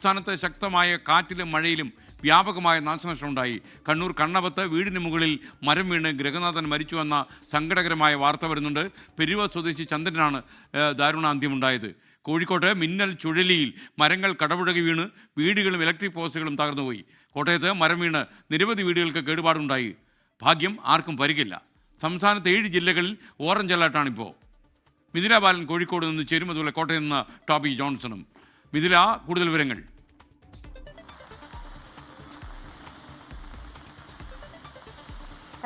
സംസ്ഥാനത്ത് ശക്തമായ കാറ്റിലും മഴയിലും വ്യാപകമായ നാശനഷ്ടമുണ്ടായി. കണ്ണൂർ കണ്ണവത്ത് വീടിന് മുകളിൽ മരം വീണ് ഗൃഹനാഥൻ മരിച്ചുവെന്ന സങ്കടകരമായ വാർത്ത വരുന്നുണ്ട്. പെരുവ സ്വദേശി ചന്ദ്രനാണ് ദാരുണാന്ത്യമുണ്ടായത്. കോഴിക്കോട്ട് മിന്നൽ ചുഴലിയിൽ മരങ്ങൾ കടപുഴകി വീണ് വീടുകളും ഇലക്ട്രിക് പോസ്റ്റുകളും തകർന്നുപോയി. കോട്ടയത്ത് മരം വീണ് നിരവധി വീടുകൾക്ക് കേടുപാടുണ്ടായി. ഭാഗ്യം ആർക്കും പരിക്കില്ല. സംസ്ഥാനത്ത് 7 ജില്ലകളിൽ ഓറഞ്ച് അലർട്ടാണിപ്പോൾ. മിഥില ബാലൻ കോഴിക്കോട് നിന്ന് ചേരും, അതുപോലെ കോട്ടയത്ത് നിന്ന് ടോബി ജോൺസണും. മിഥില, കൂടുതൽ വിവരങ്ങൾ.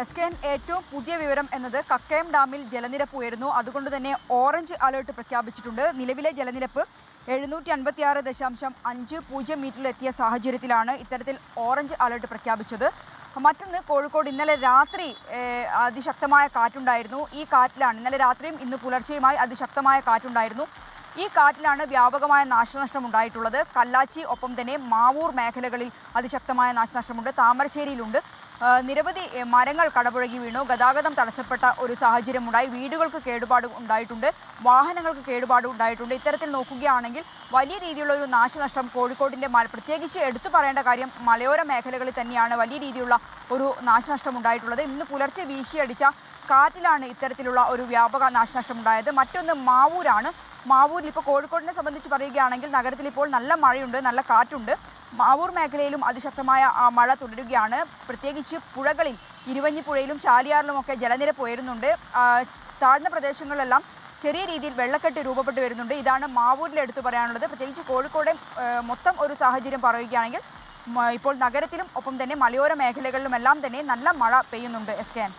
എസ് കെ എൻ, ഏറ്റവും പുതിയ വിവരം എന്നത് കക്കയം ഡാമിൽ ജലനിരപ്പ് ഉയരുന്നു. അതുകൊണ്ട് തന്നെ ഓറഞ്ച് അലേർട്ട് പ്രഖ്യാപിച്ചിട്ടുണ്ട്. നിലവിലെ ജലനിരപ്പ് 756.50 മീറ്ററിലെത്തിയ സാഹചര്യത്തിലാണ് ഇത്തരത്തിൽ ഓറഞ്ച് അലേർട്ട് പ്രഖ്യാപിച്ചത്. മറ്റൊന്ന്, കോഴിക്കോട് ഇന്നലെ രാത്രി അതിശക്തമായ കാറ്റുണ്ടായിരുന്നു. ഈ കാറ്റിലാണ് ഇന്നലെ രാത്രിയും ഇന്ന് പുലർച്ചെയുമായി അതിശക്തമായ കാറ്റുണ്ടായിരുന്നു. ഈ കാറ്റിലാണ് വ്യാപകമായ നാശനഷ്ടം ഉണ്ടായിട്ടുള്ളത്. കല്ലാച്ചി, ഒപ്പം തന്നെ മാവൂർ മേഖലകളിൽ അതിശക്തമായ നാശനഷ്ടമുണ്ട്. താമരശ്ശേരിയിലുണ്ട്. നിരവധി മരങ്ങൾ കടപുഴകി വീണു. ഗതാഗതം തടസ്സപ്പെട്ട ഒരു സാഹചര്യമുണ്ടായി. വീടുകൾക്ക് കേടുപാട് ഉണ്ടായിട്ടുണ്ട്, വാഹനങ്ങൾക്ക് കേടുപാട് ഉണ്ടായിട്ടുണ്ട്. ഇത്തരത്തിൽ നോക്കുകയാണെങ്കിൽ വലിയ രീതിയിലുള്ള ഒരു നാശനഷ്ടം കോഴിക്കോടിൻ്റെ പ്രത്യേകിച്ച് എടുത്തു പറയേണ്ട കാര്യം മലയോര മേഖലകളിൽ തന്നെയാണ് വലിയ രീതിയിലുള്ള ഒരു നാശനഷ്ടം ഉണ്ടായിട്ടുള്ളത്. ഇന്ന് പുലർച്ചെ വീശിയടിച്ച കാറ്റിലാണ് ഇത്തരത്തിലുള്ള ഒരു വ്യാപക നാശനഷ്ടം ഉണ്ടായത്. മറ്റൊന്ന് മാവൂരാണ്. മാവൂരിൽ ഇപ്പോൾ കോഴിക്കോടിനെ സംബന്ധിച്ച് പറയുകയാണെങ്കിൽ നഗരത്തിൽ ഇപ്പോൾ നല്ല മഴയുണ്ട്, നല്ല കാറ്റുണ്ട്. മാവൂർ മേഖലയിലും അതിശക്തമായ മഴ തുടരുകയാണ്. പ്രത്യേകിച്ച് പുഴകളിൽ ഇരുവഞ്ഞിപ്പുഴയിലും ചാലിയാറിലുമൊക്കെ ജലനിരപ്പ് ഉയരുന്നുണ്ട്. താഴ്ന്ന പ്രദേശങ്ങളിലെല്ലാം ചെറിയ രീതിയിൽ വെള്ളക്കെട്ട് രൂപപ്പെട്ട് വരുന്നുണ്ട്. ഇതാണ് മാവൂരിൽ എടുത്തു പറയാനുള്ളത്. പ്രത്യേകിച്ച് കോഴിക്കോടെ മൊത്തം ഒരു സാഹചര്യം പറയുകയാണെങ്കിൽ ഇപ്പോൾ നഗരത്തിലും ഒപ്പം തന്നെ മലയോര മേഖലകളിലുമെല്ലാം തന്നെ നല്ല മഴ പെയ്യുന്നുണ്ട്. S K N.